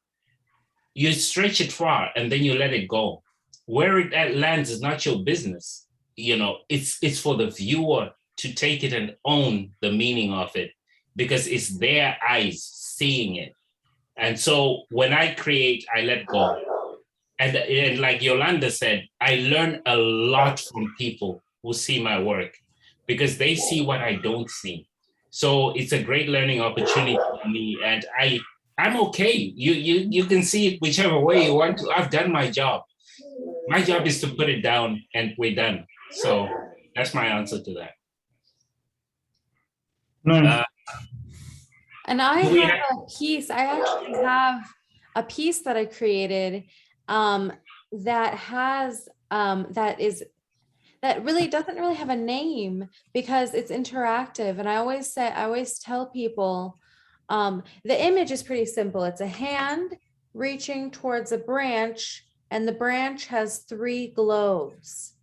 S1: You stretch it far and then you let it go. Where it lands is not your business. You know, it's for the viewer to take it and own the meaning of it, because it's their eyes seeing it. And so when I create, I let go. And like Yolanda said, I learn a lot from people who see my work because they see what I don't see. So it's a great learning opportunity for me. And I'm okay. You can see it whichever way you want to. I've done my job. My job is to put it down and we're done. So that's my answer to that.
S3: And I have a piece, I actually have a piece that I created that has, that really doesn't really have a name because it's interactive. And I always tell people, the image is pretty simple. It's a hand reaching towards a branch, and the branch has 3 globes.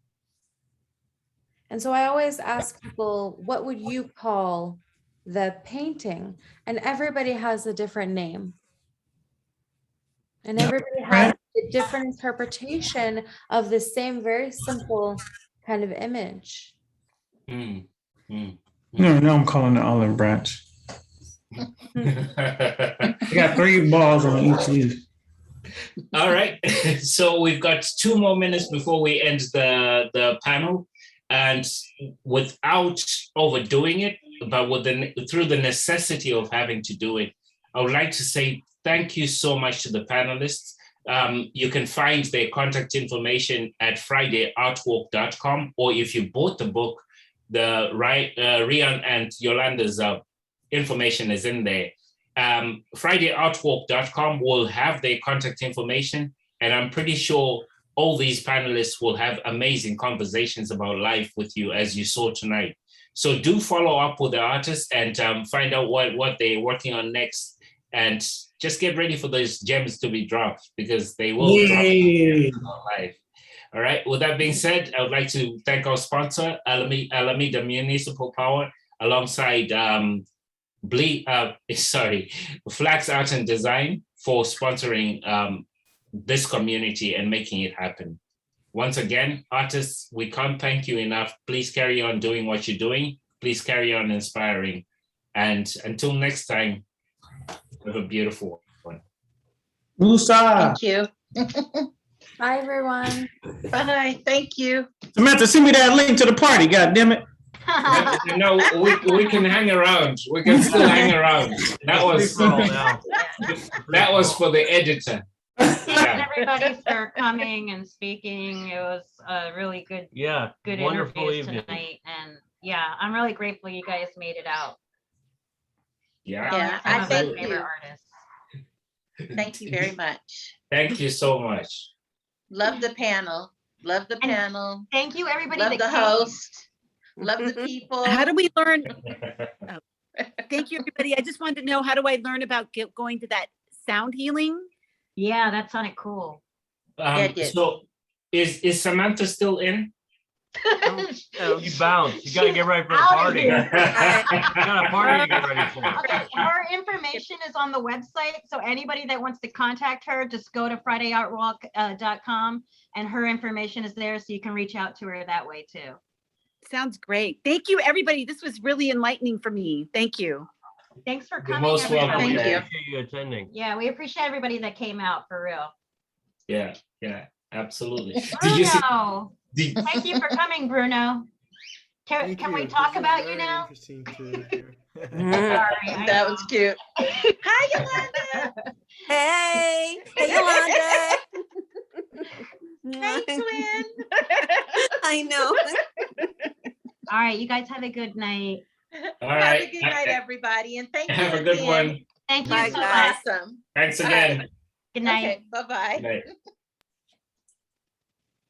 S3: And so I always ask people, what would you call the painting? And everybody has a different name. And everybody has a different interpretation of the same very simple kind of image.
S4: No, I'm calling it olive branch. I got 3 balls on each leaf.
S1: All right. So we've got 2 more minutes before we end the panel. And without overdoing it, but through the necessity of having to do it, I would like to say thank you so much to the panelists. You can find their contact information at fridayartwalk.com, or if you bought the book, the Reon and Yolanda's information is in there. Fridayartwalk.com will have their contact information, and I'm pretty sure all these panelists will have amazing conversations about life with you, as you saw tonight. So do follow up with the artists and find out what they're working on next, and just get ready for those gems to be dropped, because they will drop in life. All right, with that being said, I would like to thank our sponsor, Alameda Municipal Power, alongside Flax Art and Design for sponsoring this community and making it happen. Once again, artists, we can't thank you enough. Please carry on doing what you're doing. Please carry on inspiring. And until next time, have a beautiful one.
S4: Musa.
S2: Thank you.
S3: Bye, everyone.
S2: Bye. Thank you.
S4: Samantha, send me that link to the party, God damn it.
S1: No, we can hang around. We can still hang around. That was for the editor.
S6: Thanks everybody for coming and speaking. It was a really good, good
S7: wonderful
S6: interviews
S7: evening.
S6: tonight. And yeah, I'm really grateful you guys made it out.
S2: Yeah,
S6: Some
S2: I
S6: of my
S2: thank
S6: favorite
S2: you.
S6: artists.
S2: Thank you very much.
S1: Thank you so much.
S2: Love the panel. Love the
S6: And
S2: panel.
S6: thank you everybody
S2: Love
S6: that
S2: the
S6: came.
S2: host. Love the people.
S8: How do we learn? Thank you, everybody. I just wanted to know, how do I learn about going to that sound healing?
S6: Yeah, that sounded cool.
S2: it did.
S1: So is Samantha still in?
S8: Oh,
S7: You bounced. You gotta get ready for a
S6: Out of
S7: party. You
S6: here.
S7: got a party to get ready for.
S6: Okay, her information is on the website. So anybody that wants to contact her, just go to fridayartwalk.com and her information is there. So you can reach out to her that way too.
S8: sounds great. Thank you, everybody. This was really enlightening for me. Thank you.
S6: Thanks for
S1: You're
S6: coming.
S1: most welcome.
S6: everybody.
S2: Thank you.
S7: Appreciate you attending.
S6: Yeah, we appreciate everybody that came out for real.
S1: Yeah, absolutely. Did you see?
S6: Bruno,
S1: Did,
S6: thank you for coming, Bruno. Can we talk about you now? Sorry, I
S2: That
S6: know.
S2: was cute. Hi, Yolanda.
S9: Hey, Yolanda.
S2: Hey, twin.
S9: I know.
S6: All right, you guys have a good night.
S1: all
S2: Have
S1: right.
S2: a good night, everybody. And thank you
S1: Have a good
S2: again.
S1: one.
S6: Thank you
S9: Bye,
S6: so
S9: guys.
S6: much.
S2: Awesome.
S1: Thanks
S2: All
S1: again.
S2: right.
S6: Good night.
S2: Okay, bye-bye.
S1: Good night.